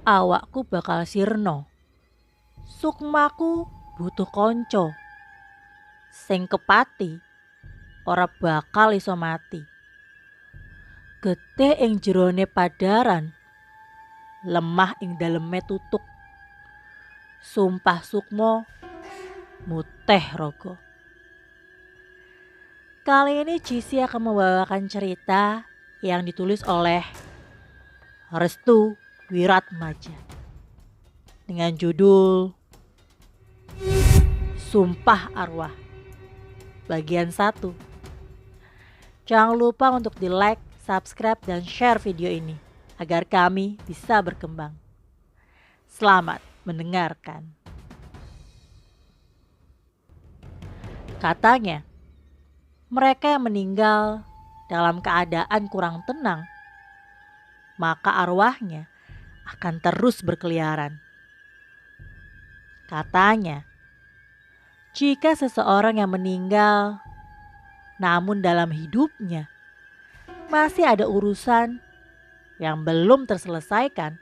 awakku bakal sirna. Sukmaku butuh konco. Sing kepati ora bakal iso mati. Getih ing jerone padaran, lemah ing daleme tutuk. Sumpah sukmo muteh rogo. Kali ini Cici akan membawakan cerita yang ditulis oleh Restu Wiratmaja dengan judul Sumpah Arwah bagian 1. Jangan lupa untuk di like, subscribe, dan share video ini agar kami bisa berkembang. Selamat mendengarkan. Katanya, mereka yang meninggal dalam keadaan kurang tenang, maka arwahnya akan terus berkeliaran. Katanya, jika seseorang yang meninggal namun dalam hidupnya masih ada urusan yang belum terselesaikan,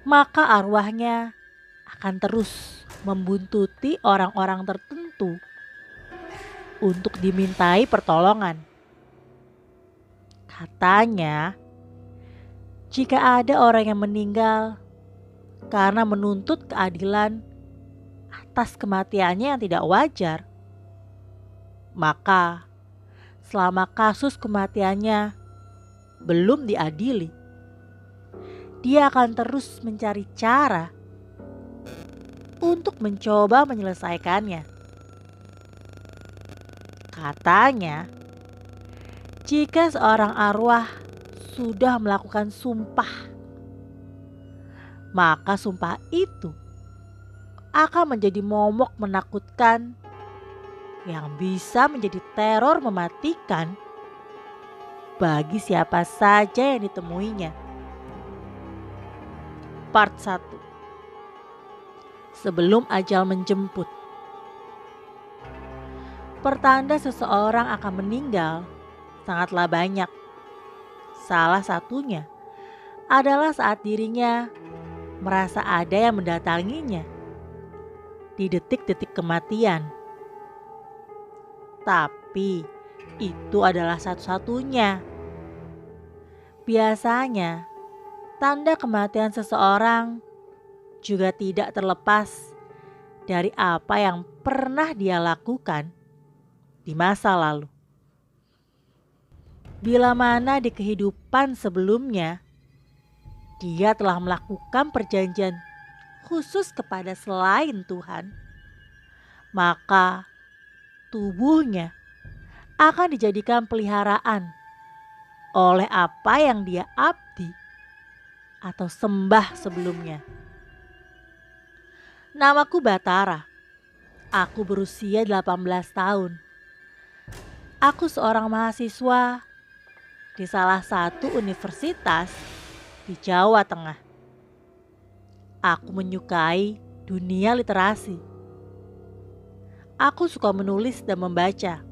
maka arwahnya akan terus membuntuti orang-orang tertentu untuk dimintai pertolongan. Katanya, jika ada orang yang meninggal karena menuntut keadilan atas kematiannya yang tidak wajar, maka selama kasus kematiannya belum diadili, dia akan terus mencari cara untuk mencoba menyelesaikannya. Katanya, jika seorang arwah sudah melakukan sumpah, maka sumpah itu akan menjadi momok menakutkan yang bisa menjadi teror mematikan bagi siapa saja yang ditemuinya. Part 1. Sebelum ajal menjemput. Pertanda seseorang akan meninggal sangatlah banyak. Salah satunya adalah saat dirinya merasa ada yang mendatanginya di detik-detik kematian. Tapi itu adalah satu-satunya. Biasanya tanda kematian seseorang juga tidak terlepas dari apa yang pernah dia lakukan di masa lalu. Bila mana di kehidupan sebelumnya dia telah melakukan perjanjian khusus kepada selain Tuhan, maka tubuhnya akan dijadikan peliharaan oleh apa yang dia abdi atau sembah sebelumnya. Namaku Batara. Aku berusia 18 tahun. Aku seorang mahasiswa di salah satu universitas di Jawa Tengah. Aku menyukai dunia literasi. Aku suka menulis dan membaca.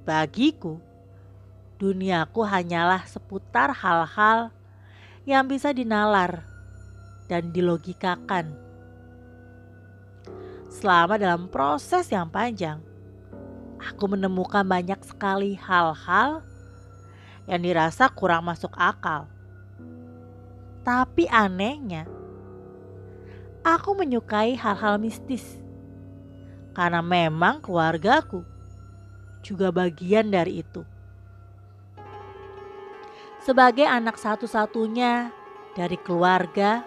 Bagiku, duniaku hanyalah seputar hal-hal yang bisa dinalar dan dilogikakan. Selama dalam proses yang panjang, aku menemukan banyak sekali hal-hal yang dirasa kurang masuk akal. Tapi anehnya, aku menyukai hal-hal mistis karena memang keluargaku juga bagian dari itu. Sebagai anak satu-satunya dari keluarga,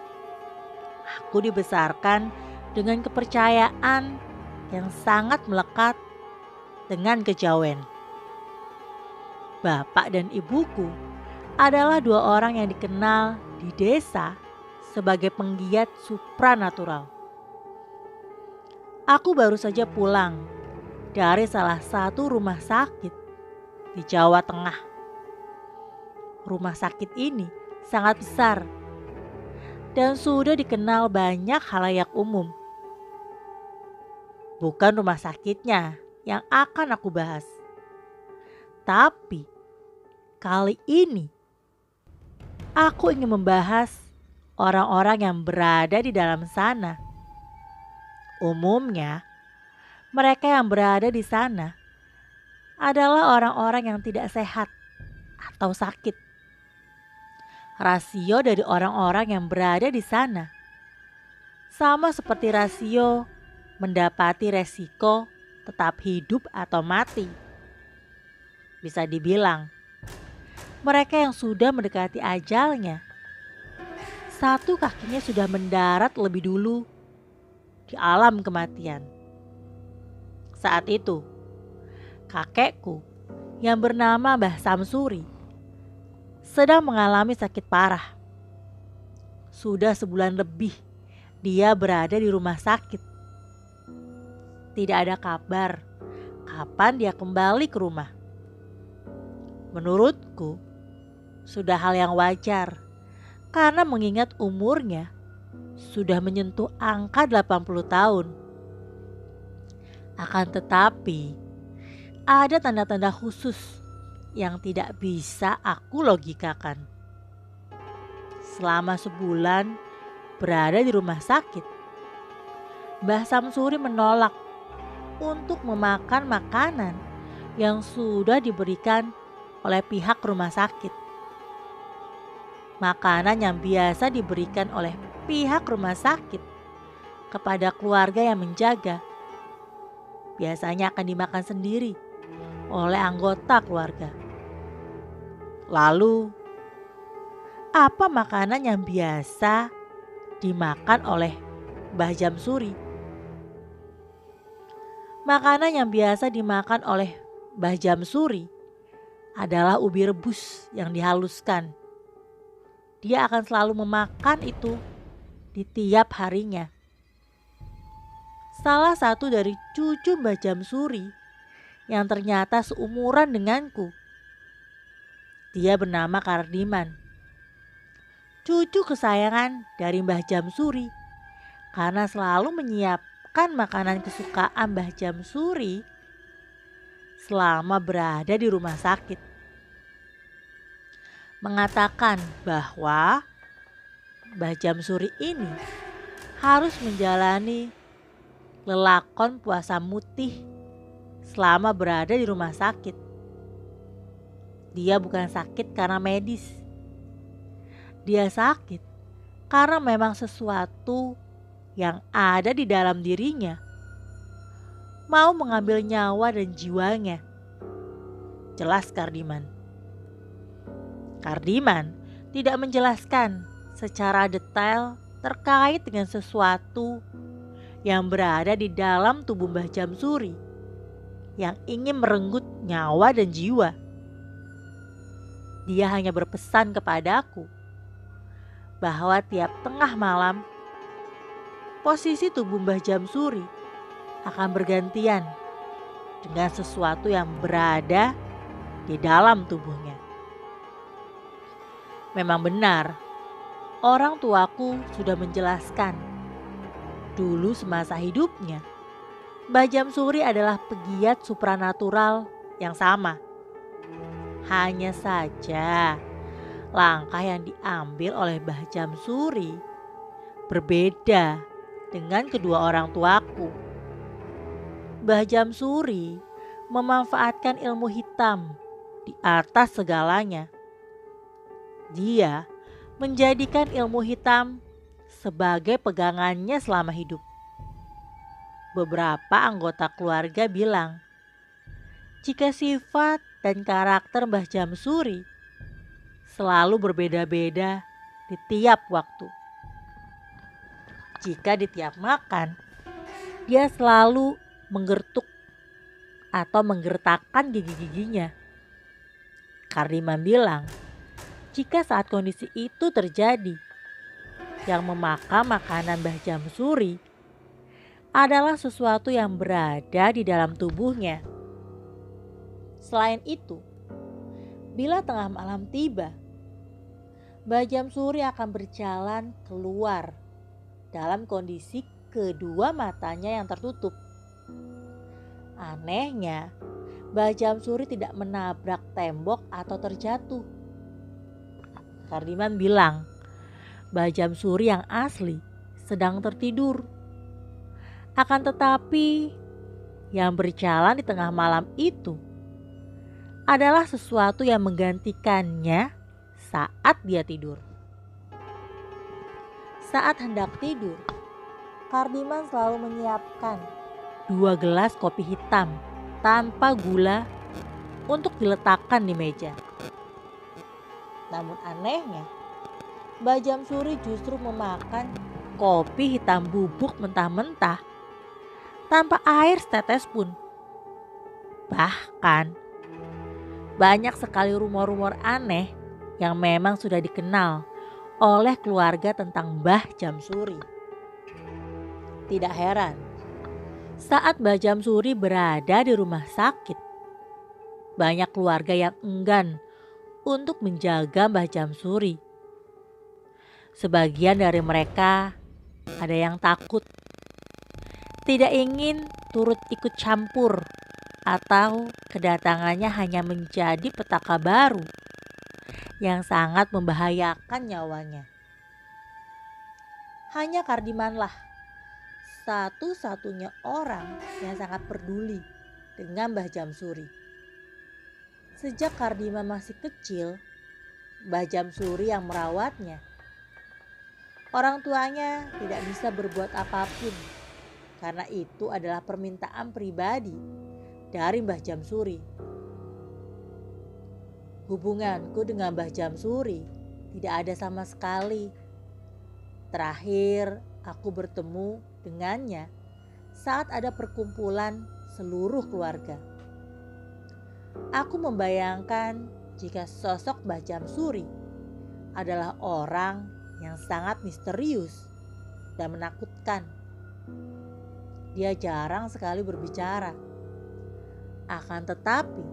aku dibesarkan dengan kepercayaan yang sangat melekat dengan kejawen. Bapak dan ibuku adalah dua orang yang dikenal di desa sebagai penggiat supranatural. Aku baru saja pulang dari salah satu rumah sakit di Jawa Tengah. Rumah sakit ini sangat besar dan sudah dikenal banyak khalayak umum. Bukan rumah sakitnya yang akan aku bahas. Tapi kali ini aku ingin membahas orang-orang yang berada di dalam sana. Umumnya, mereka yang berada di sana adalah orang-orang yang tidak sehat atau sakit. Rasio dari orang-orang yang berada di sana sama seperti rasio mendapati resiko tetap hidup atau mati. Bisa dibilang, mereka yang sudah mendekati ajalnya, satu kakinya sudah mendarat lebih dulu di alam kematian. Saat itu, kakekku yang bernama Mbah Samsuri sedang mengalami sakit parah. Sudah sebulan lebih dia berada di rumah sakit. Tidak ada kabar kapan dia kembali ke rumah. Menurutku, sudah hal yang wajar karena mengingat umurnya sudah menyentuh angka 80 tahun. Akan tetapi, ada tanda-tanda khusus yang tidak bisa aku logikakan. Selama sebulan berada di rumah sakit, Mbah Samsuri menolak untuk memakan makanan yang sudah diberikan oleh pihak rumah sakit. Makanan yang biasa diberikan oleh pihak rumah sakit kepada keluarga yang menjaga biasanya akan dimakan sendiri oleh anggota keluarga. Lalu, apa makanan yang biasa dimakan oleh Mbah Jamsuri? Makanan yang biasa dimakan oleh Mbah Jamsuri adalah ubi rebus yang dihaluskan. Dia akan selalu memakan itu di tiap harinya. Salah satu dari cucu Mbah Jamsuri yang ternyata seumuran denganku. Dia bernama Kardiman, cucu kesayangan dari Mbah Jamsuri, karena selalu menyiapkan makanan kesukaan Mbah Jamsuri selama berada di rumah sakit. Mengatakan bahwa Mbah Jamsuri ini harus menjalani lelakon puasa mutih selama berada di rumah sakit. Dia bukan sakit karena medis. Dia sakit karena memang sesuatu yang ada di dalam dirinya mau mengambil nyawa dan jiwanya. Jelas Kardiman. Kardiman tidak menjelaskan secara detail terkait dengan sesuatu yang berada di dalam tubuh Mbah Jamsuri yang ingin merenggut nyawa dan jiwa. Dia hanya berpesan kepadaku bahwa tiap tengah malam posisi tubuh Mbah Jamsuri akan bergantian dengan sesuatu yang berada di dalam tubuhnya. Memang benar, orang tuaku sudah menjelaskan dulu semasa hidupnya, Mbah Jamsuri adalah pegiat supranatural yang sama. Hanya saja, langkah yang diambil oleh Mbah Jamsuri berbeda dengan kedua orang tuaku. Mbah Jamsuri memanfaatkan ilmu hitam di atas segalanya. Dia menjadikan ilmu hitam sebagai pegangannya selama hidup. Beberapa anggota keluarga bilang, jika sifat dan karakter Mbah Jamsuri selalu berbeda-beda di tiap waktu. Jika di tiap makan, dia selalu menggertuk atau menggertakkan gigi-giginya. Kardiman bilang, jika saat kondisi itu terjadi, yang memakan makanan Mbah Jamsuri adalah sesuatu yang berada di dalam tubuhnya. Selain itu, bila tengah malam tiba, Mbah Jamsuri akan berjalan keluar dalam kondisi kedua matanya yang tertutup. Anehnya, Mbah Jamsuri tidak menabrak tembok atau terjatuh. Kardiman bilang Mbah Jamsuri yang asli sedang tertidur. Akan tetapi yang berjalan di tengah malam itu adalah sesuatu yang menggantikannya saat dia tidur. Saat hendak tidur, Kardiman selalu menyiapkan 2 gelas kopi hitam tanpa gula untuk diletakkan di meja. Namun anehnya, Mbah Jamsuri justru memakan kopi hitam bubuk mentah-mentah tanpa air setetes pun. Bahkan banyak sekali rumor-rumor aneh yang memang sudah dikenal oleh keluarga tentang Mbah Jamsuri. Tidak heran, saat Mbah Jamsuri berada di rumah sakit, banyak keluarga yang enggan untuk menjaga Mbah Jamsuri. Sebagian dari mereka ada yang takut, tidak ingin turut ikut campur, atau kedatangannya hanya menjadi petaka baru yang sangat membahayakan nyawanya. Hanya Kardimanlah satu-satunya orang yang sangat peduli dengan Mbah Jamsuri. Sejak Kardiman masih kecil, Mbah Jamsuri yang merawatnya. Orang tuanya tidak bisa berbuat apapun karena itu adalah permintaan pribadi dari Mbah Jamsuri. Hubunganku dengan Mbah Jamsuri tidak ada sama sekali. Terakhir aku bertemu dengannya saat ada perkumpulan seluruh keluarga. Aku membayangkan jika sosok Mbah Jamsuri adalah orang yang sangat misterius dan menakutkan. Dia jarang sekali berbicara. Akan tetapi,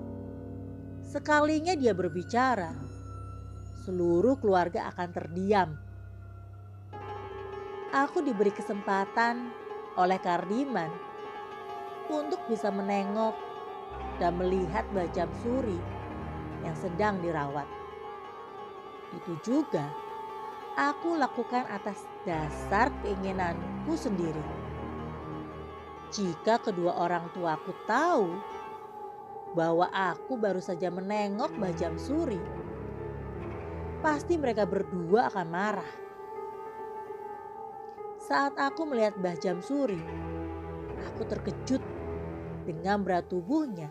sekalinya dia berbicara, seluruh keluarga akan terdiam. Aku diberi kesempatan oleh Kardiman untuk bisa menengok dan melihat Mbah Jamsuri yang sedang dirawat. Itu juga aku lakukan atas dasar keinginanku sendiri. Jika kedua orang tuaku tahu bahwa aku baru saja menengok Mbah Jamsuri, pasti mereka berdua akan marah. Saat aku melihat Mbah Jamsuri, aku terkejut dengan berat tubuhnya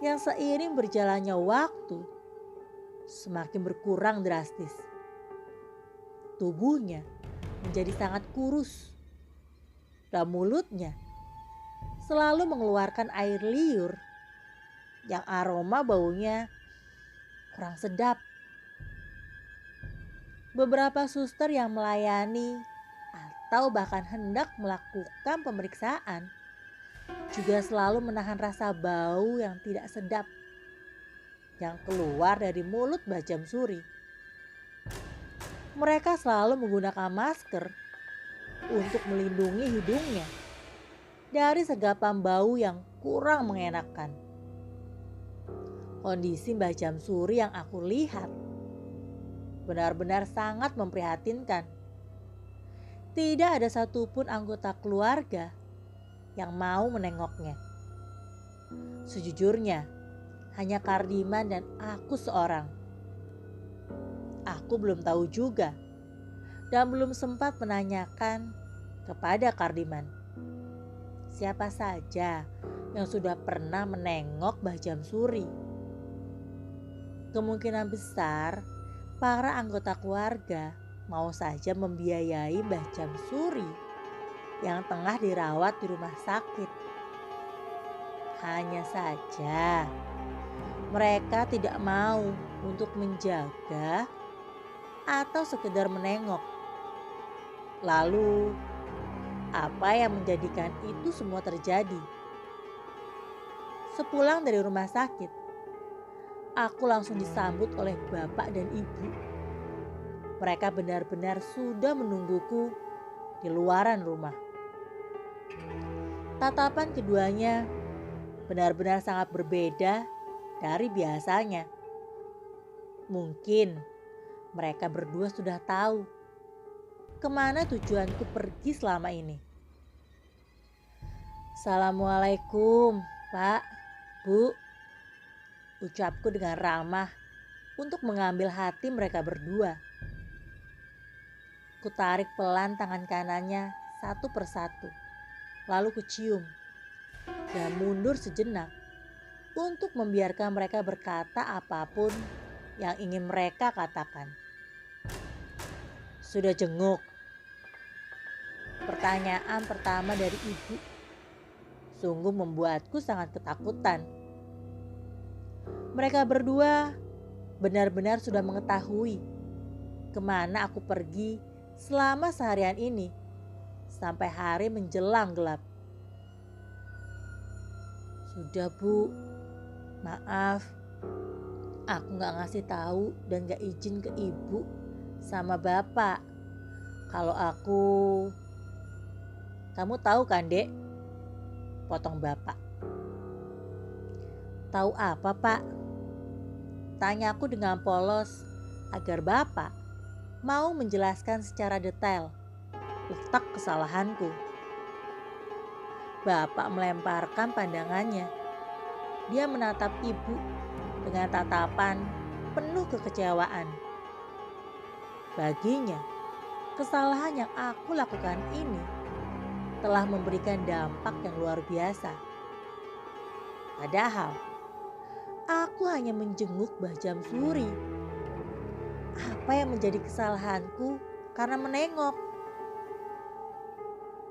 yang seiring berjalannya waktu semakin berkurang drastis. Tubuhnya menjadi sangat kurus dan mulutnya selalu mengeluarkan air liur yang aroma baunya kurang sedap. Beberapa suster yang melayani atau bahkan hendak melakukan pemeriksaan juga selalu menahan rasa bau yang tidak sedap yang keluar dari mulut Mbah Jamsuri. Mereka selalu menggunakan masker untuk melindungi hidungnya dari segapan bau yang kurang mengenakan. Kondisi Mbah Jamsuri yang aku lihat benar-benar sangat memprihatinkan. Tidak ada satupun anggota keluarga yang mau menengoknya. Sejujurnya, hanya Kardiman dan aku seorang. Aku belum tahu juga dan belum sempat menanyakan kepada Kardiman siapa saja yang sudah pernah menengok Mbah Jamsuri. Kemungkinan besar para anggota keluarga mau saja membiayai Mbah Jamsuri yang tengah dirawat di rumah sakit. Hanya saja mereka tidak mau untuk menjaga atau sekedar menengok. Lalu apa yang menjadikan itu semua terjadi? Sepulang dari rumah sakit, aku langsung disambut oleh bapak dan ibu. Mereka benar-benar sudah menungguku di luaran rumah. Tatapan keduanya benar-benar sangat berbeda dari biasanya. Mungkin mereka berdua sudah tahu kemana tujuanku pergi selama ini. Assalamualaikum, Pak, Bu, ucapku dengan ramah untuk mengambil hati mereka berdua. Kutarik pelan tangan kanannya satu persatu, lalu kucium dan mundur sejenak untuk membiarkan mereka berkata apapun yang ingin mereka katakan. Sudah jenguk? Pertanyaan pertama dari ibu sungguh membuatku sangat ketakutan. Mereka berdua benar-benar sudah mengetahui kemana aku pergi selama seharian ini sampai hari menjelang gelap. Sudah, Bu, maaf, aku gak ngasih tahu dan gak izin ke ibu sama bapak kalau kamu tahu kan, Dek? Potong bapak. Tahu apa, Pak? Tanyaku dengan polos agar bapak mau menjelaskan secara detail letak kesalahanku. Bapak melemparkan pandangannya. Dia menatap ibu dengan tatapan penuh kekecewaan. Baginya, kesalahan yang aku lakukan ini telah memberikan dampak yang luar biasa. Padahal, aku hanya menjenguk Mbah Jamsuri. Apa yang menjadi kesalahanku karena menengok?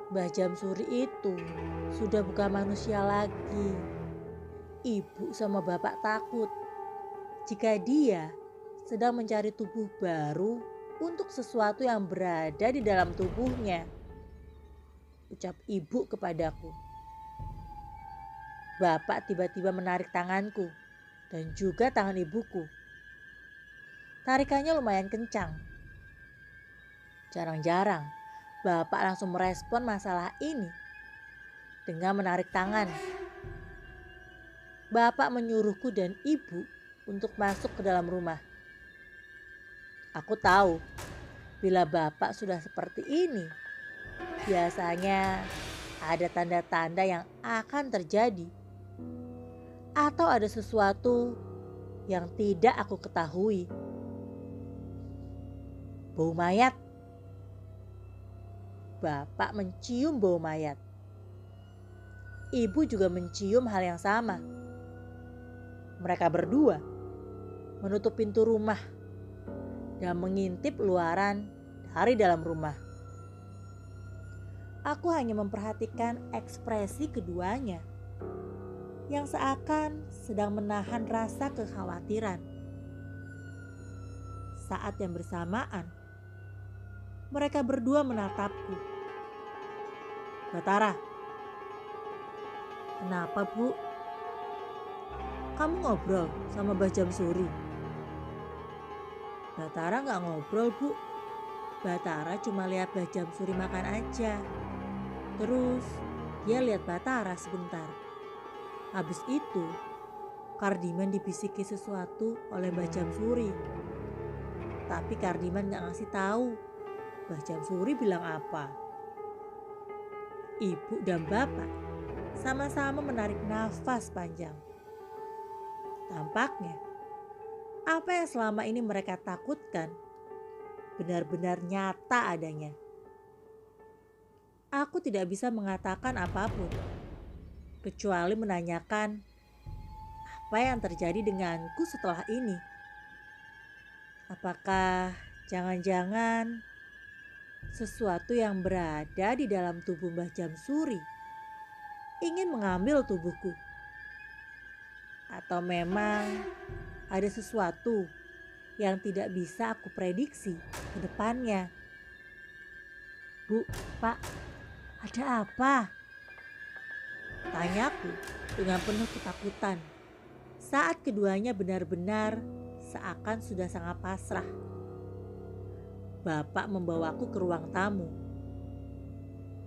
Mbah Jamsuri itu sudah bukan manusia lagi. Ibu sama bapak takut jika dia sedang mencari tubuh baru untuk sesuatu yang berada di dalam tubuhnya. Ucap ibu kepadaku. Bapak tiba-tiba menarik tanganku dan juga tangan ibuku. Tarikannya lumayan kencang. Jarang-jarang bapak langsung merespon masalah ini dengan menarik tangan. Bapak menyuruhku dan ibu untuk masuk ke dalam rumah. Aku tahu bila bapak sudah seperti ini, biasanya ada tanda-tanda yang akan terjadi atau ada sesuatu yang tidak aku ketahui. Bau mayat. Bapak mencium bau mayat. Ibu juga mencium hal yang sama. Mereka berdua menutup pintu rumah dan mengintip luaran dari dalam rumah. Aku hanya memperhatikan ekspresi keduanya yang seakan sedang menahan rasa kekhawatiran. Saat yang bersamaan, mereka berdua menatapku. Batara, kenapa, Bu? Kamu ngobrol sama Mbah Jamsuri? Batara gak ngobrol, Bu. Batara cuma lihat Mbah Jamsuri makan aja. Terus dia lihat Batara sebentar. Habis itu Kardiman dibisiki sesuatu oleh Mbah Jamsuri. Tapi Kardiman gak ngasih tahu Mbah Jamsuri bilang apa. Ibu dan bapak sama-sama menarik nafas panjang. Tampaknya apa yang selama ini mereka takutkan benar-benar nyata adanya. Aku tidak bisa mengatakan apapun kecuali menanyakan apa yang terjadi denganku setelah ini. Apakah jangan-jangan sesuatu yang berada di dalam tubuh Mbah Jamsuri ingin mengambil tubuhku? Atau memang ada sesuatu yang tidak bisa aku prediksi ke depannya? Bu, Pak, ada apa? Tanyaku dengan penuh ketakutan saat keduanya benar-benar seakan sudah sangat pasrah. Bapak membawaku ke ruang tamu.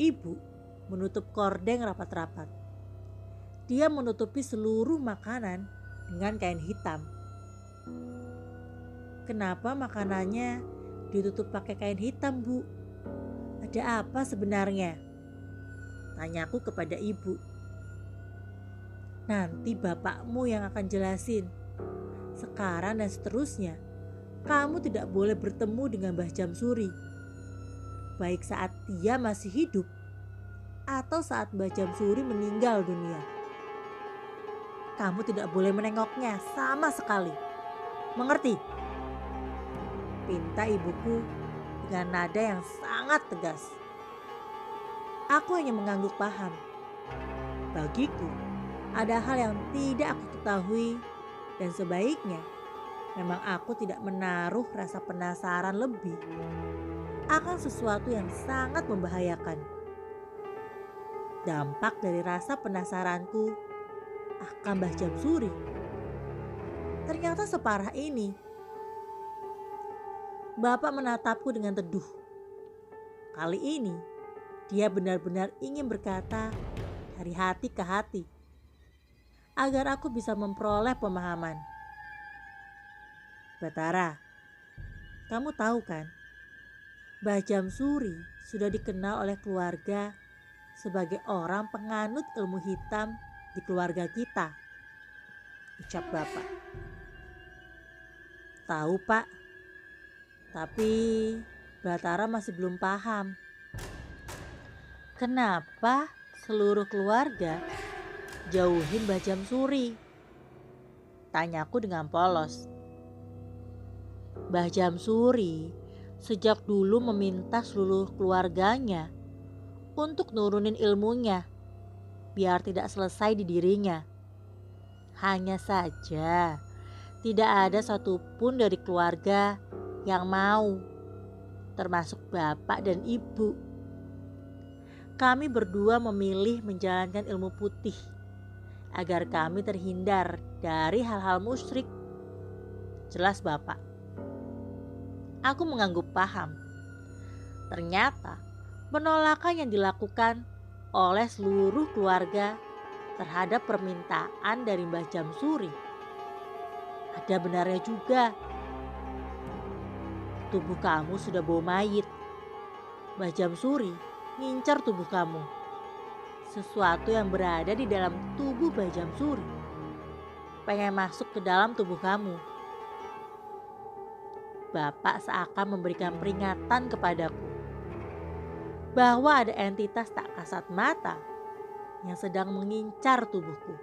Ibu menutup kordeng rapat-rapat. Dia menutupi seluruh makanan dengan kain hitam. Kenapa makanannya ditutup pakai kain hitam, Bu? Ada apa sebenarnya? Tanyaku kepada ibu. Nanti bapakmu yang akan jelasin. Sekarang dan seterusnya, kamu tidak boleh bertemu dengan Mbah Jamsuri. Baik saat dia masih hidup atau saat Mbah Jamsuri meninggal dunia. Kamu tidak boleh menengoknya sama sekali. Mengerti? Pinta ibuku dengan nada yang sangat tegas. Aku hanya mengangguk paham. Bagiku, ada hal yang tidak aku ketahui dan sebaiknya memang aku tidak menaruh rasa penasaran lebih akan sesuatu yang sangat membahayakan. Dampak dari rasa penasaranku akan Mbah Jamsuri ternyata separah ini. Bapak menatapku dengan teduh. Kali ini dia benar-benar ingin berkata dari hati ke hati agar aku bisa memperoleh pemahaman. Batara, kamu tahu kan, Mbah Jamsuri sudah dikenal oleh keluarga sebagai orang penganut ilmu hitam di keluarga kita, ucap bapak. Tahu pak, tapi Batara masih belum paham. Kenapa seluruh keluarga jauhin Mbah Jamsuri? Tanyaku dengan polos. Mbah Jamsuri sejak dulu meminta seluruh keluarganya untuk nurunin ilmunya biar tidak selesai di dirinya. Hanya saja tidak ada satupun dari keluarga yang mau, termasuk bapak dan ibu. Kami berdua memilih menjalankan ilmu putih agar kami terhindar dari hal-hal musyrik. Jelas bapak. Aku mengangguk paham. Ternyata penolakan yang dilakukan oleh seluruh keluarga terhadap permintaan dari Mbah Jamsuri ada benarnya juga. Tubuh kamu sudah bau mayit. Mbah Jamsuri ngincar tubuh kamu. Sesuatu yang berada di dalam tubuh Mbah Jamsuri pengen masuk ke dalam tubuh kamu. Bapak seakan memberikan peringatan kepadaku bahwa ada entitas tak kasat mata yang sedang mengincar tubuhku.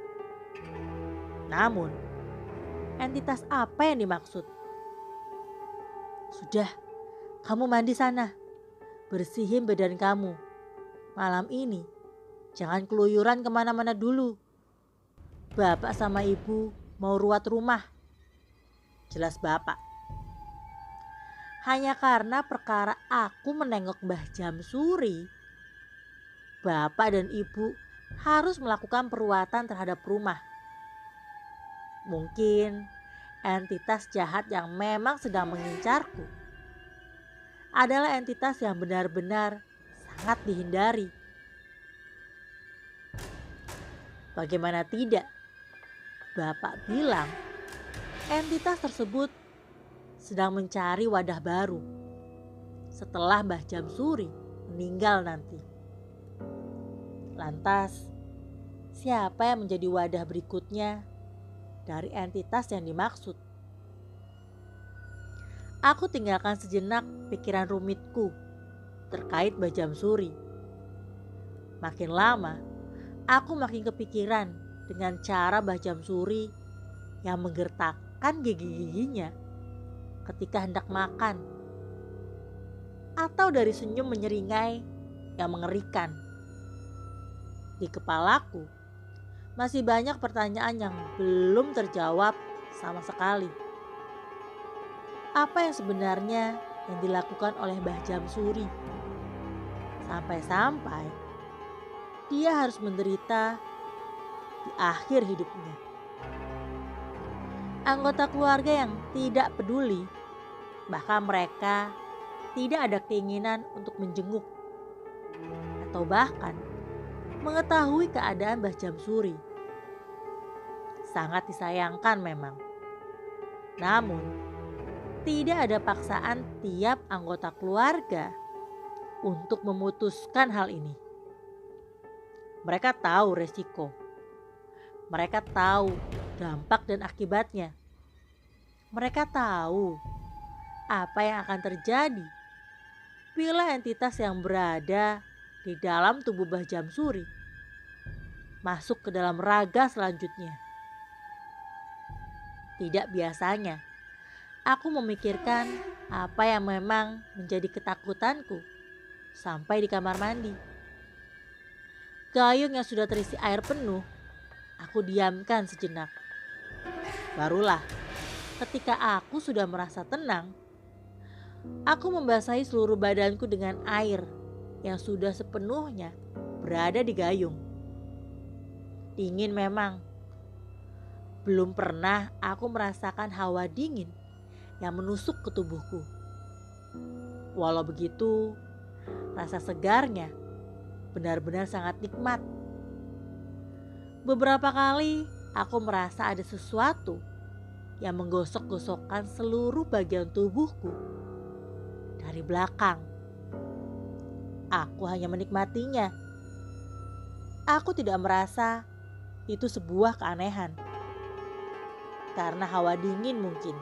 Namun, entitas apa yang dimaksud? Sudah, kamu mandi sana. Bersihin badan kamu. Malam ini jangan keluyuran kemana-mana dulu. Bapak sama ibu mau ruat rumah. Jelas bapak. Hanya karena perkara aku menengok Mbah Jamsuri, bapak dan ibu harus melakukan peruatan terhadap rumah. Mungkin entitas jahat yang memang sedang mengincarku adalah entitas yang benar-benar sangat dihindari. Bagaimana tidak? Bapak bilang entitas tersebut sedang mencari wadah baru setelah Mbah Jamsuri meninggal nanti. Lantas, siapa yang menjadi wadah berikutnya dari entitas yang dimaksud? Aku tinggalkan sejenak pikiran rumitku terkait Mbah Jamsuri. Makin lama, aku makin kepikiran dengan cara Mbah Jamsuri yang menggertakkan gigi-giginya ketika hendak makan, atau dari senyum menyeringai yang mengerikan. Di kepalaku masih banyak pertanyaan yang belum terjawab sama sekali. Apa yang sebenarnya yang dilakukan oleh Mbah Jamsuri? Sampai-sampai dia harus menderita di akhir hidupnya. Anggota keluarga yang tidak peduli, bahkan mereka tidak ada keinginan untuk menjenguk atau bahkan mengetahui keadaan Mbah Jamsuri. Sangat disayangkan memang. Namun, tidak ada paksaan tiap anggota keluarga untuk memutuskan hal ini. Mereka tahu resiko. Mereka tahu dampak dan akibatnya. Mereka tahu apa yang akan terjadi bila entitas yang berada di dalam tubuh Mbah Jamsuri masuk ke dalam raga selanjutnya. Tidak biasanya aku memikirkan apa yang memang menjadi ketakutanku sampai di kamar mandi. Gayung yang sudah terisi air penuh, aku diamkan sejenak. Barulah ketika aku sudah merasa tenang, aku membasahi seluruh badanku dengan air yang sudah sepenuhnya berada di gayung. Dingin memang. Belum pernah aku merasakan hawa dingin yang menusuk ke tubuhku. Walau begitu, rasa segarnya benar-benar sangat nikmat. Beberapa kali aku merasa ada sesuatu yang menggosok-gosokkan seluruh bagian tubuhku dari belakang. Aku hanya menikmatinya. Aku tidak merasa itu sebuah keanehan. Karena hawa dingin mungkin.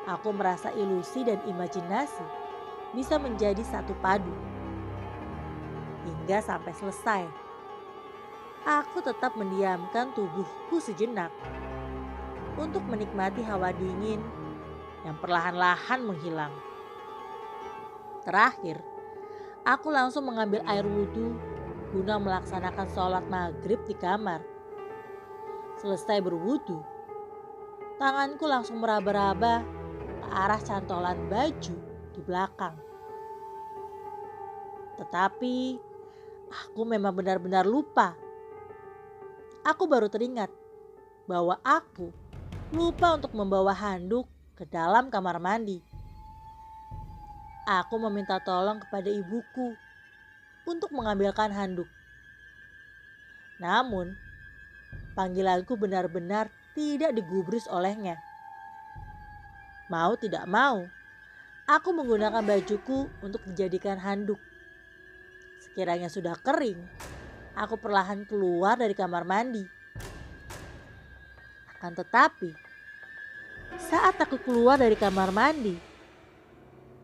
Aku merasa ilusi dan imajinasi bisa menjadi satu padu. Hingga sampai selesai, aku tetap mendiamkan tubuhku sejenak untuk menikmati hawa dingin yang perlahan-lahan menghilang. Terakhir, aku langsung mengambil air wudhu guna melaksanakan sholat maghrib di kamar. Selesai berwudhu, tanganku langsung meraba-raba ke arah cantolan baju di belakang. Tetapi aku memang benar-benar lupa. Aku baru teringat bahwa aku lupa untuk membawa handuk ke dalam kamar mandi. Aku meminta tolong kepada ibuku untuk mengambilkan handuk. Namun, panggilanku benar-benar tidak digubris olehnya. Mau tidak mau, aku menggunakan bajuku untuk dijadikan handuk. Sekiranya sudah kering, aku perlahan keluar dari kamar mandi. Akan tetapi, saat aku keluar dari kamar mandi,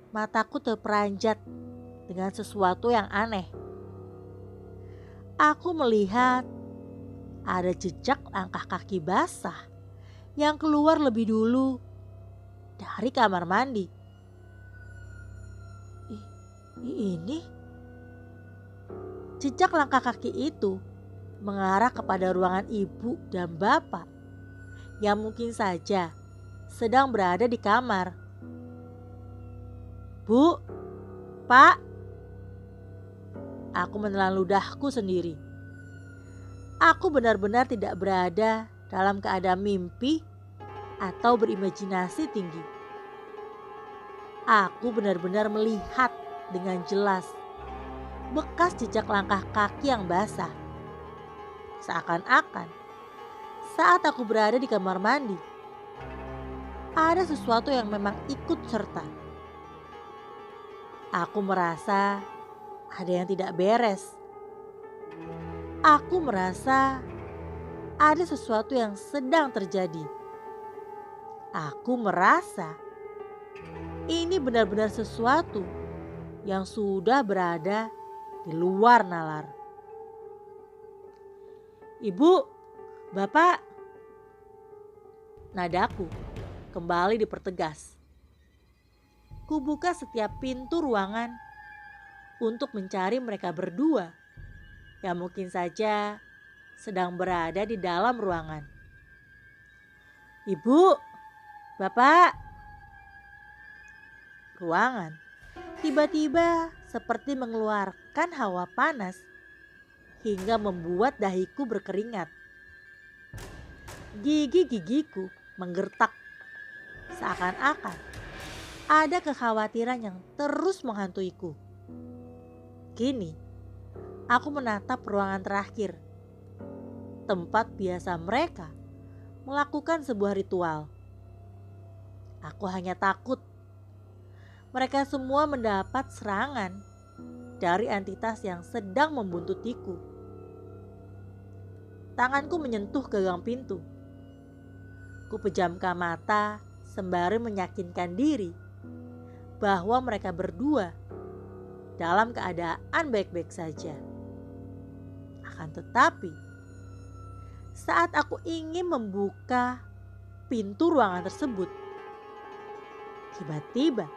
mataku terperanjat dengan sesuatu yang aneh. Aku melihat ada jejak langkah kaki basah yang keluar lebih dulu dari kamar mandi. Ini jejak langkah kaki itu mengarah kepada ruangan ibu dan bapak yang mungkin saja sedang berada di kamar. Bu, Pak, aku menelan ludahku sendiri. Aku benar-benar tidak berada dalam keadaan mimpi atau berimajinasi tinggi. Aku benar-benar melihat dengan jelas bekas jejak langkah kaki yang basah. Seakan-akan saat aku berada di kamar mandi, ada sesuatu yang memang ikut serta. Aku merasa ada yang tidak beres. Aku merasa ada sesuatu yang sedang terjadi. Aku merasa ini benar-benar sesuatu yang sudah berada di luar nalar. Ibu, Bapak, nadaku kembali dipertegas. Kubuka setiap pintu ruangan untuk mencari mereka berdua yang mungkin saja sedang berada di dalam ruangan. Ibu, Bapak. Ruangan tiba-tiba seperti mengeluarkan hawa panas hingga membuat dahiku berkeringat. Gigi-gigiku menggertak seakan-akan ada kekhawatiran yang terus menghantuiku. Kini, aku menatap ruangan terakhir, tempat biasa mereka melakukan sebuah ritual. Aku hanya takut mereka semua mendapat serangan dari entitas yang sedang membuntutiku. Tanganku menyentuh gagang pintu. Ku pejamkan mata sembari meyakinkan diri bahwa mereka berdua dalam keadaan baik-baik saja. Akan tetapi, saat aku ingin membuka pintu ruangan tersebut, tiba-tiba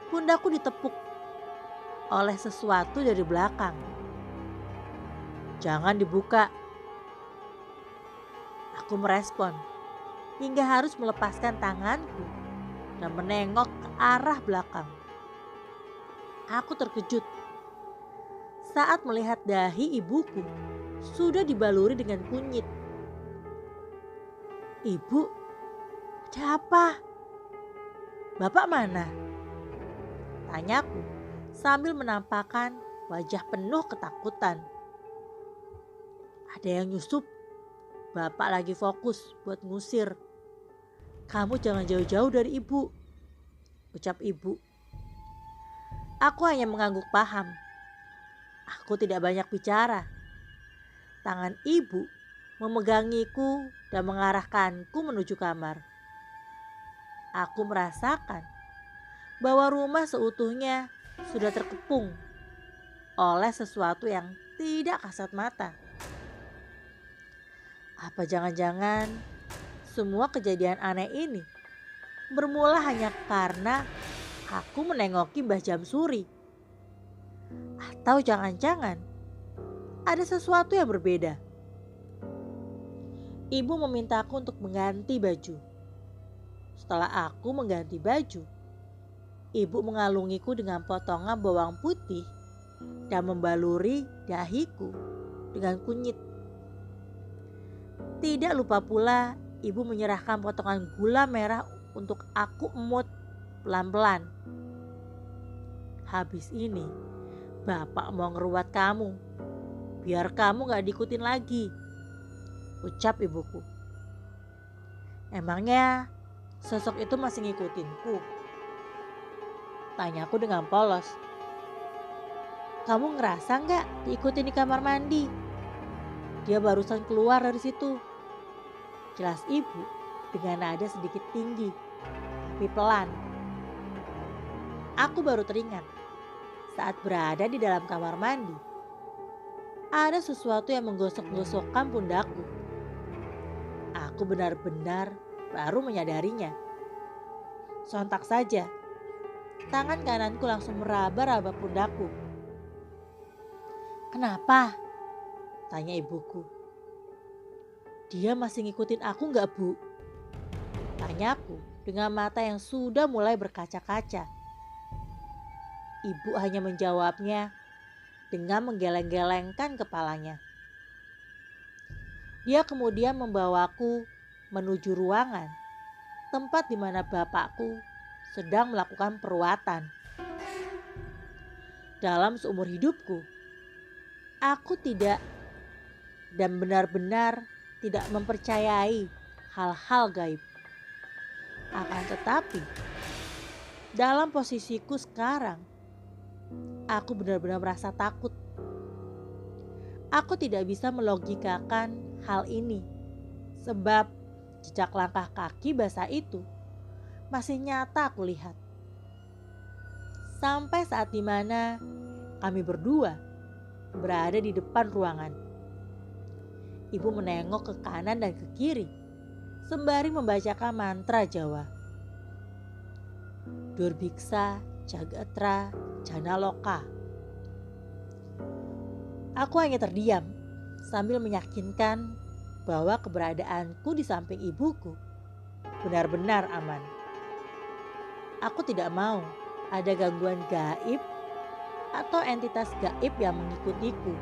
pundakku ditepuk oleh sesuatu dari belakang. "Jangan dibuka." Aku merespon hingga harus melepaskan tanganku dan menengok ke arah belakang. Aku terkejut saat melihat dahi ibuku sudah dibaluri dengan kunyit. "Ibu, ada apa? Bapak mana?" tanyaku sambil menampakkan wajah penuh ketakutan. "Ada yang nyusup. Bapak lagi fokus buat ngusir. Kamu jangan jauh-jauh dari ibu," ucap ibu. Aku hanya mengangguk paham. Aku tidak banyak bicara. Tangan ibu memegangiku dan mengarahkanku menuju kamar. Aku merasakan bahwa rumah seutuhnya sudah terkepung oleh sesuatu yang tidak kasat mata. Apa jangan-jangan semua kejadian aneh ini bermula hanya karena aku menengoki Mbah Jamsuri? Atau jangan-jangan ada sesuatu yang berbeda? Ibu memintaku untuk mengganti baju. Setelah aku mengganti baju, ibu mengalungiku dengan potongan bawang putih dan membaluri dahiku dengan kunyit. Tidak lupa pula ibu menyerahkan potongan gula merah untuk aku emut pelan-pelan. "Habis ini bapak mau ngeruat kamu, biar kamu gak diikutin lagi," ucap ibuku. "Emangnya sosok itu masih ngikutinku?" tanyaku dengan polos. "Kamu ngerasa gak diikutin di kamar mandi? Dia barusan keluar dari situ," jelas ibu dengan nada sedikit tinggi tapi pelan. Aku baru teringat saat berada di dalam kamar mandi, ada sesuatu yang menggosok-gosokkan pundakku. Aku benar-benar baru menyadarinya. Sontak saja, tangan kananku langsung meraba-raba pundakku. "Kenapa?" tanya ibuku. "Dia masih ngikutin aku gak, Bu?" tanyaku dengan mata yang sudah mulai berkaca-kaca. Ibu hanya menjawabnya dengan menggeleng-gelengkan kepalanya. Dia kemudian membawaku menuju ruangan tempat di mana bapakku sedang melakukan peruatan. Dalam seumur hidupku, aku tidak dan benar-benar tidak mempercayai hal-hal gaib. Akan tetapi, dalam posisiku sekarang, aku benar-benar merasa takut. Aku tidak bisa melogikakan hal ini, sebab jejak langkah kaki basah itu masih nyata aku lihat. Sampai saat dimana kami berdua berada di depan ruangan. Ibu menengok ke kanan dan ke kiri sembari membacakan mantra Jawa. Durbiksa Jagatra Janaloka. Aku hanya terdiam sambil meyakinkan bahwa keberadaanku di samping ibuku benar-benar aman. Aku tidak mau ada gangguan gaib atau entitas gaib yang mengikutiku.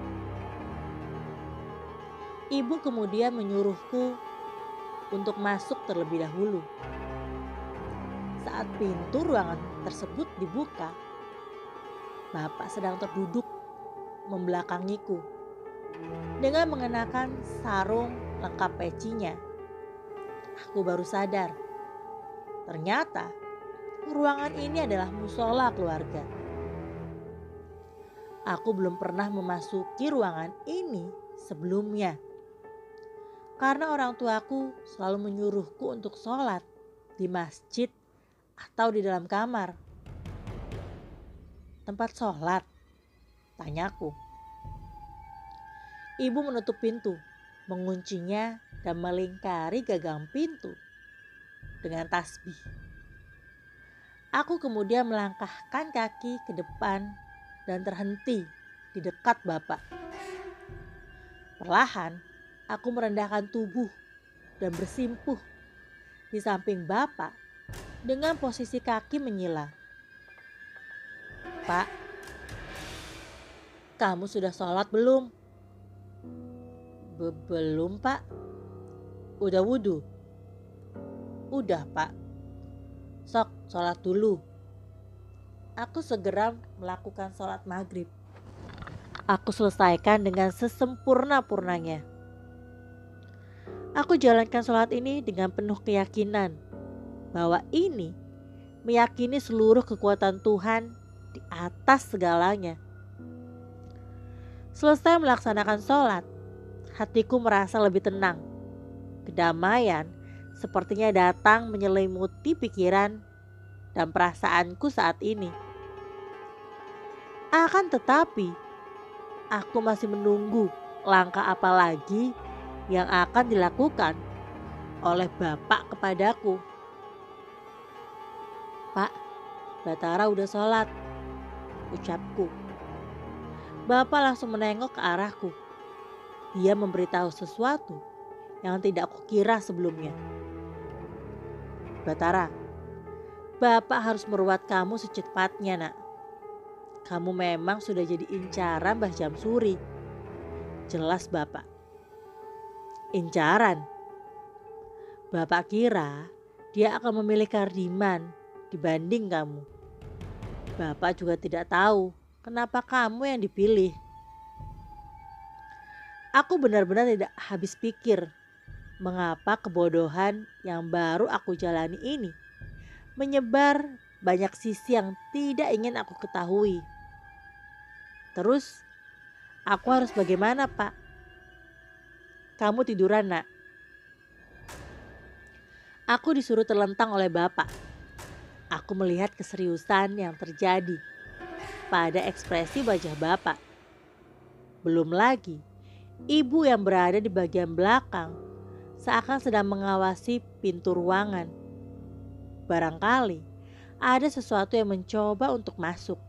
Ibu kemudian menyuruhku untuk masuk terlebih dahulu. Saat pintu ruangan tersebut dibuka, Bapak sedang terduduk membelakangiku dengan mengenakan sarung lengkap pecinya. Aku baru sadar, ternyata ruangan ini adalah musola keluarga. Aku belum pernah memasuki ruangan ini sebelumnya. Karena orang tuaku selalu menyuruhku untuk sholat di masjid atau di dalam kamar. Tempat sholat? Tanyaku. Ibu menutup pintu, menguncinya dan melingkari gagang pintu dengan tasbih. Aku kemudian melangkahkan kaki ke depan dan terhenti di dekat Bapak. Perlahan, aku merendahkan tubuh dan bersimpuh di samping Bapak dengan posisi kaki menyila. Pak, kamu sudah sholat belum? Belum, Pak. Udah wudhu? Udah, Pak. Sok, sholat dulu. Aku segera melakukan sholat maghrib. Aku selesaikan dengan sesempurna-purnanya. Aku jalankan sholat ini dengan penuh keyakinan bahwa ini meyakini seluruh kekuatan Tuhan di atas segalanya. Selesai melaksanakan sholat, hatiku merasa lebih tenang. Kedamaian sepertinya datang menyelimuti pikiran dan perasaanku saat ini. Akan tetapi, aku masih menunggu langkah apa lagi yang akan dilakukan oleh Bapak kepadaku. Pak, Batara udah sholat, ucapku. Bapak langsung menengok ke arahku. Dia memberitahu sesuatu yang tidak kukira sebelumnya. Batara, Bapak harus merawat kamu secepatnya, nak. Kamu memang sudah jadi incaran Mbah Jamsuri. Jelas Bapak. Incaran? Bapak kira dia akan memilih Kardiman dibanding kamu. Bapak juga tidak tahu kenapa kamu yang dipilih. Aku benar-benar tidak habis pikir mengapa kebodohan yang baru aku jalani ini menyebar banyak sisi yang tidak ingin aku ketahui. Terus, aku harus bagaimana, Pak? Kamu tiduran, nak? Aku disuruh terlentang oleh Bapak. Aku melihat keseriusan yang terjadi pada ekspresi wajah Bapak. Belum lagi, ibu yang berada di bagian belakang seakan sedang mengawasi pintu ruangan. Barangkali ada sesuatu yang mencoba untuk masuk.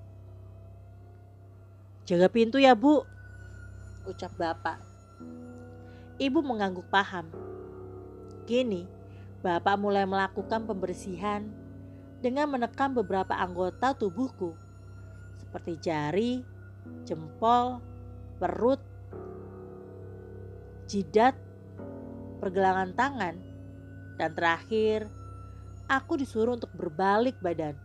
Jaga pintu ya, Bu, ucap Bapak. Ibu mengangguk paham. Kini, Bapak mulai melakukan pembersihan dengan menekan beberapa anggota tubuhku, seperti jari, jempol, perut, jidat, pergelangan tangan, dan terakhir, aku disuruh untuk berbalik badan.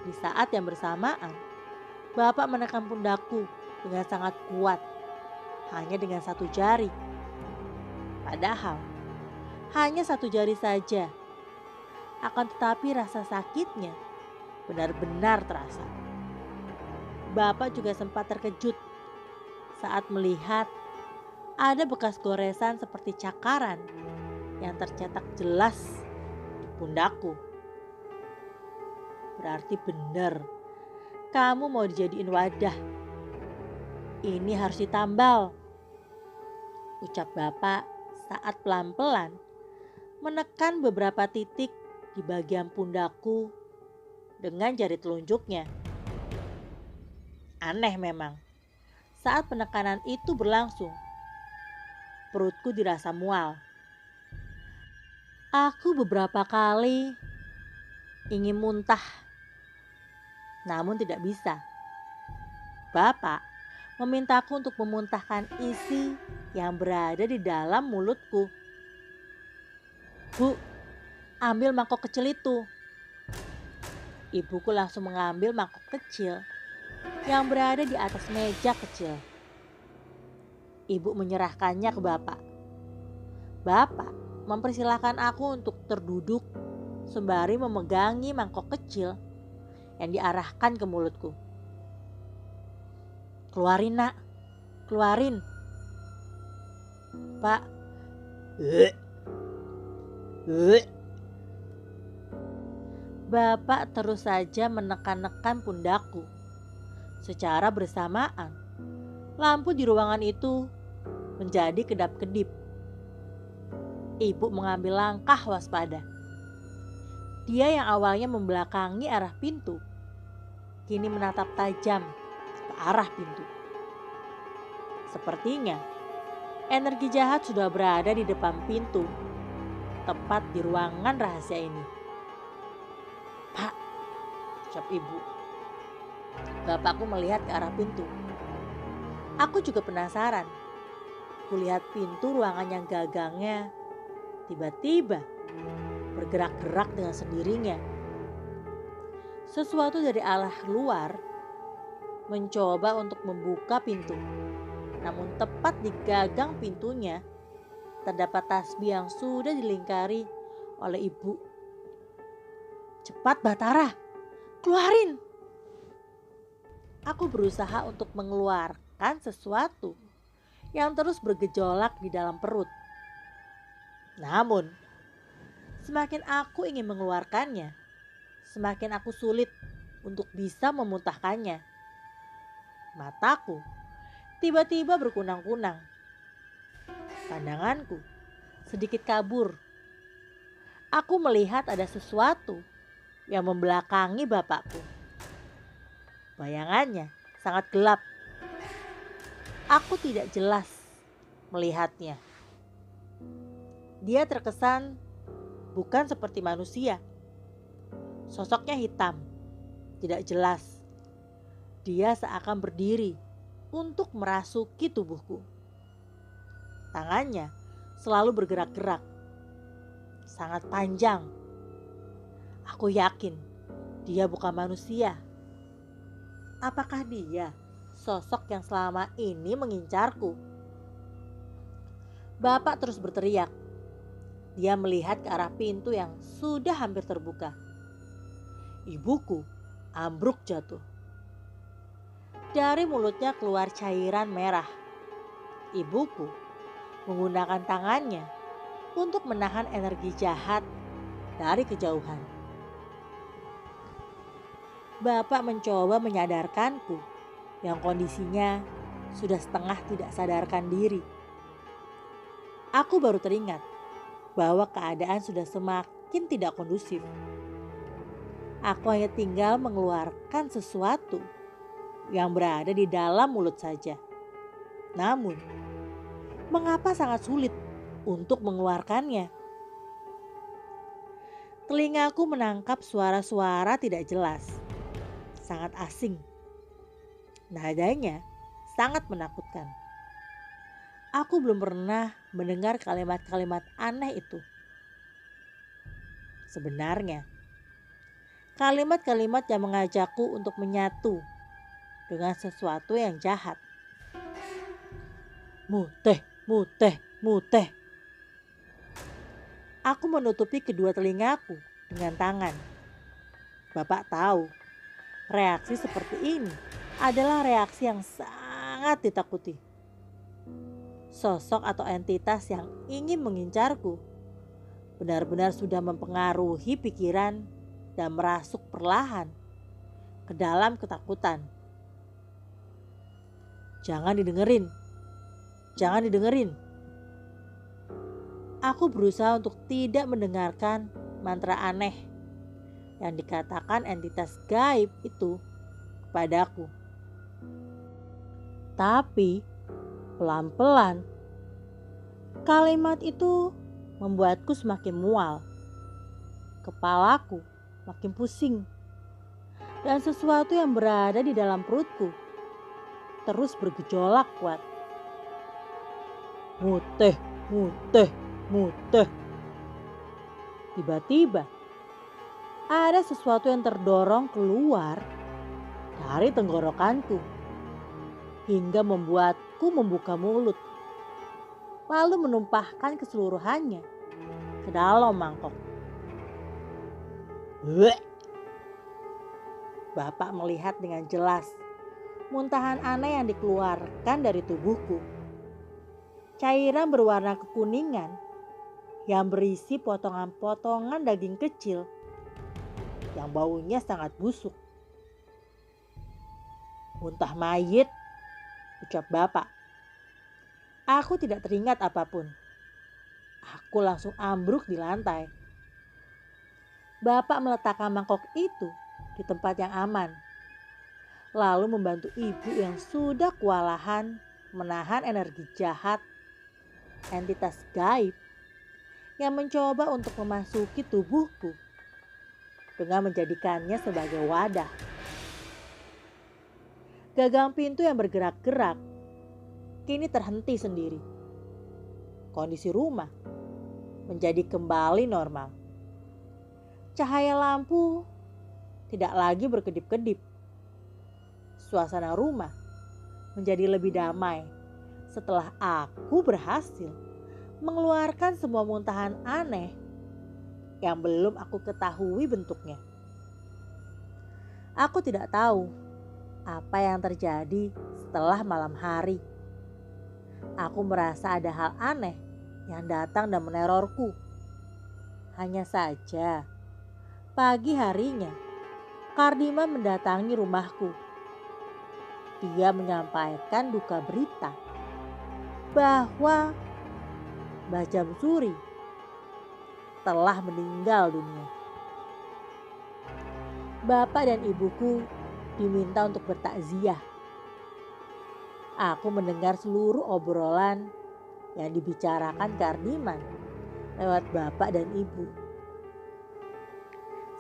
Di saat yang bersamaan, Bapak menekan pundakku dengan sangat kuat, hanya dengan satu jari. Padahal, hanya satu jari saja. Akan tetapi rasa sakitnya benar-benar terasa. Bapak juga sempat terkejut saat melihat ada bekas goresan seperti cakaran yang tercetak jelas di pundakku. Berarti benar, kamu mau dijadiin wadah. Ini harus ditambal, ucap Bapak saat pelan-pelan menekan beberapa titik di bagian pundakku dengan jari telunjuknya. Aneh memang, saat penekanan itu berlangsung, perutku dirasa mual. Aku beberapa kali ingin muntah, namun tidak bisa. Bapak memintaku untuk memuntahkan isi yang berada di dalam mulutku. Bu, ambil mangkok kecil itu. Ibuku langsung mengambil mangkok kecil yang berada di atas meja kecil. Ibu menyerahkannya ke Bapak. Bapak mempersilahkan aku untuk terduduk sembari memegangi mangkok kecil yang diarahkan ke mulutku. Keluarin nak, keluarin. Pak. Bapak terus saja menekan-nekan pundakku. Secara bersamaan, lampu di ruangan itu menjadi kedap-kedip. Ibu mengambil langkah waspada. Dia yang awalnya membelakangi arah pintu, kini menatap tajam ke arah pintu. Sepertinya energi jahat sudah berada di depan pintu, tepat di ruangan rahasia ini. Pak, ucap ibu. Bapakku melihat ke arah pintu. Aku juga penasaran. Kulihat pintu ruangan yang gagangnya tiba-tiba bergerak-gerak dengan sendirinya. Sesuatu dari arah luar mencoba untuk membuka pintu. Namun tepat di gagang pintunya terdapat tasbih yang sudah dilingkari oleh ibu. Cepat Batara, keluarin. Aku berusaha untuk mengeluarkan sesuatu yang terus bergejolak di dalam perut. Namun, semakin aku ingin mengeluarkannya, semakin aku sulit untuk bisa memuntahkannya. Mataku tiba-tiba berkunang-kunang. Pandanganku sedikit kabur. Aku melihat ada sesuatu yang membelakangi bapakku. Bayangannya sangat gelap. Aku tidak jelas melihatnya. Dia terkesan bukan seperti manusia. Sosoknya hitam, tidak jelas. Dia seakan berdiri untuk merasuki tubuhku. Tangannya selalu bergerak-gerak, sangat panjang. Aku yakin dia bukan manusia. Apakah dia sosok yang selama ini mengincarku? Bapak terus berteriak. Dia melihat ke arah pintu yang sudah hampir terbuka. Ibuku ambruk jatuh. Dari mulutnya keluar cairan merah. Ibuku menggunakan tangannya untuk menahan energi jahat dari kejauhan. Bapak mencoba menyadarkanku yang kondisinya sudah setengah tidak sadarkan diri. Aku baru teringat bahwa keadaan sudah semakin tidak kondusif. Aku hanya tinggal mengeluarkan sesuatu yang berada di dalam mulut saja. Namun, mengapa sangat sulit untuk mengeluarkannya? Telingaku menangkap suara-suara tidak jelas, sangat asing. Nadanya sangat menakutkan. Aku belum pernah mendengar kalimat-kalimat aneh itu. Sebenarnya, kalimat-kalimat yang mengajakku untuk menyatu dengan sesuatu yang jahat. Muteh, muteh, muteh. Aku menutupi kedua telingaku dengan tangan. Bapak tahu, reaksi seperti ini adalah reaksi yang sangat ditakuti. Sosok atau entitas yang ingin mengincarku benar-benar sudah mempengaruhi pikiran dan merasuk perlahan ke dalam ketakutan. Jangan didengerin, jangan didengerin. Aku berusaha untuk tidak mendengarkan mantra aneh yang dikatakan entitas gaib itu kepadaku. Tapi pelan-pelan kalimat itu membuatku semakin mual. Kepalaku makin pusing. Dan sesuatu yang berada di dalam perutku terus bergejolak kuat. Muteh, muteh, muteh. Tiba-tiba ada sesuatu yang terdorong keluar dari tenggorokanku hingga membuatku membuka mulut, lalu menumpahkan keseluruhannya ke dalam mangkok. Bleh. Bapak melihat dengan jelas muntahan aneh yang dikeluarkan dari tubuhku. Cairan berwarna kekuningan yang berisi potongan-potongan daging kecil yang baunya sangat busuk. Muntah mayit, ucap bapak. Aku tidak teringat apapun. Aku langsung ambruk di lantai. Bapak meletakkan mangkok itu di tempat yang aman, lalu membantu ibu yang sudah kewalahan menahan energi jahat, entitas gaib yang mencoba untuk memasuki tubuhku dengan menjadikannya sebagai wadah. Gagang pintu yang bergerak-gerak kini terhenti sendiri. Kondisi rumah menjadi kembali normal. Cahaya lampu tidak lagi berkedip-kedip. Suasana rumah menjadi lebih damai setelah aku berhasil mengeluarkan semua muntahan aneh yang belum aku ketahui bentuknya. Aku tidak tahu apa yang terjadi setelah malam hari. Aku merasa ada hal aneh yang datang dan menerorku. Hanya saja, pagi harinya, Kardiman mendatangi rumahku. Dia menyampaikan duka berita bahwa Mbah Jamsuri telah meninggal dunia. Bapak dan ibuku diminta untuk bertakziah. Aku mendengar seluruh obrolan yang dibicarakan Kardiman lewat bapak dan ibu.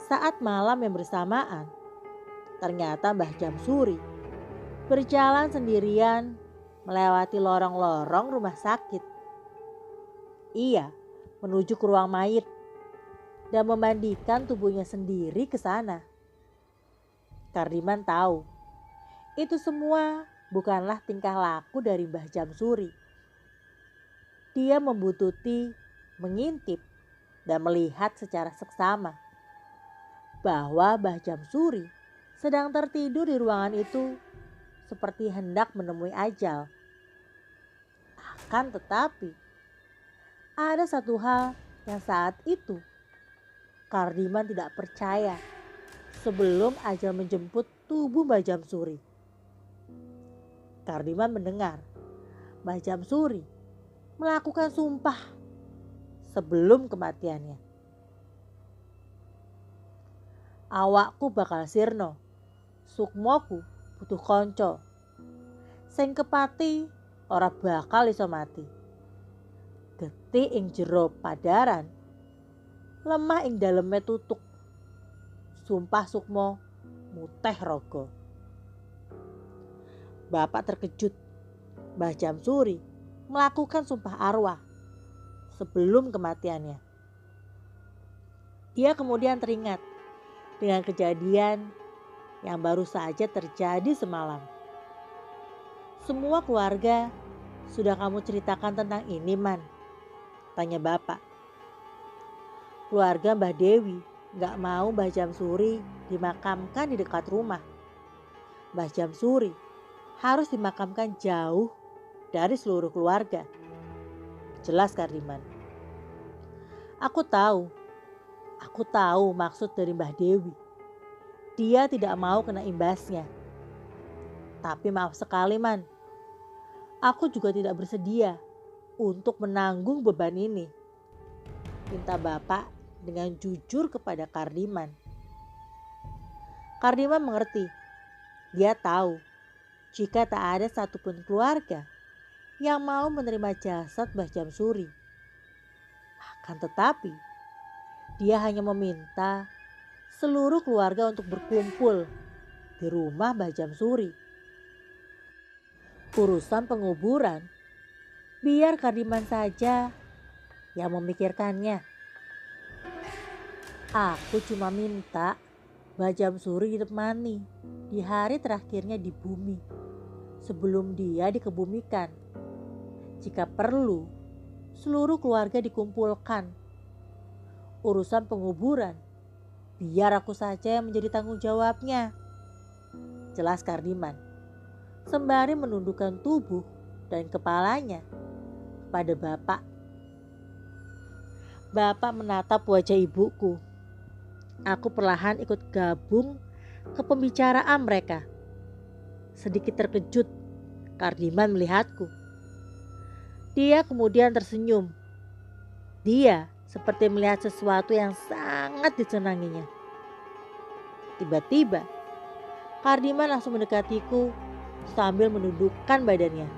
Saat malam yang bersamaan, ternyata Mbah Jamsuri berjalan sendirian melewati lorong-lorong rumah sakit. Ia menuju ke ruang mayit dan memandikan tubuhnya sendiri ke sana. Kardiman tahu itu semua bukanlah tingkah laku dari Mbah Jamsuri. Dia membuntuti, mengintip, dan melihat secara seksama bahwa Mbah Jamsuri sedang tertidur di ruangan itu seperti hendak menemui ajal. Akan tetapi, ada satu hal yang saat itu Kardiman tidak percaya sebelum ajal menjemput tubuh Mbah Jamsuri. Kardiman mendengar Mbah Jamsuri melakukan sumpah sebelum kematiannya. Awakku bakal sirna, sukmoku butuh konco. Sing kepati ora bakal iso mati. Getih ing jero padaran, lemah ing daleme tutuk. Sumpah sukmo muteh raga. Bapak terkejut. Mbah Jamsuri melakukan sumpah arwah sebelum kematiannya. Dia kemudian teringat dengan kejadian yang baru saja terjadi semalam. Semua keluarga sudah kamu ceritakan tentang ini, Man? Tanya bapak. Keluarga Mbah Dewi gak mau Mbah Jamsuri dimakamkan di dekat rumah. Mbah Jamsuri harus dimakamkan jauh dari seluruh keluarga. Jelas Kardiman. Aku tahu maksud dari Mbah Dewi. Dia tidak mau kena imbasnya. Tapi maaf sekali, Man. Aku juga tidak bersedia untuk menanggung beban ini. Pinta bapak dengan jujur kepada Kardiman. Kardiman mengerti. Dia tahu jika tak ada satupun keluarga yang mau menerima jasad Mbah Jamsuri. Akan tetapi, dia hanya meminta seluruh keluarga untuk berkumpul di rumah Mbah Jamsuri. Urusan penguburan, biar Kardiman saja yang memikirkannya. Aku cuma minta Mbah Jamsuri ditemani di hari terakhirnya di bumi sebelum dia dikebumikan. Jika perlu, seluruh keluarga dikumpulkan. Urusan penguburan, biar aku saja yang menjadi tanggung jawabnya. Jelas Kardiman. sembari menundukkan tubuh dan kepalanya pada bapak. Bapak menatap wajah ibuku. Aku perlahan ikut gabung ke pembicaraan mereka. Sedikit terkejut, Kardiman melihatku. Dia kemudian tersenyum. Dia seperti melihat sesuatu yang sangat disenanginya. Tiba-tiba, Kardiman langsung mendekatiku sambil menundukkan badannya.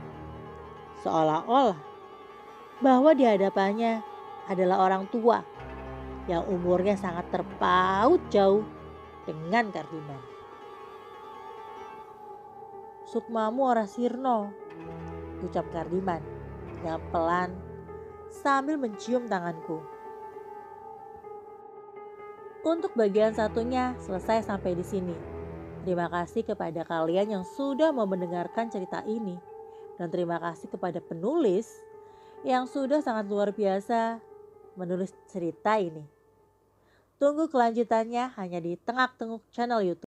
Seolah-olah bahwa di hadapannya adalah orang tua yang umurnya sangat terpaut jauh dengan Kardiman. Sukmamu ora sirno, ucap Kardiman yang pelan sambil mencium tanganku. Untuk bagian satunya selesai sampai di sini. Terima kasih kepada kalian yang sudah mau mendengarkan cerita ini. Dan terima kasih kepada penulis yang sudah sangat luar biasa menulis cerita ini. Tunggu kelanjutannya hanya di Tengak Tenguk channel YouTube.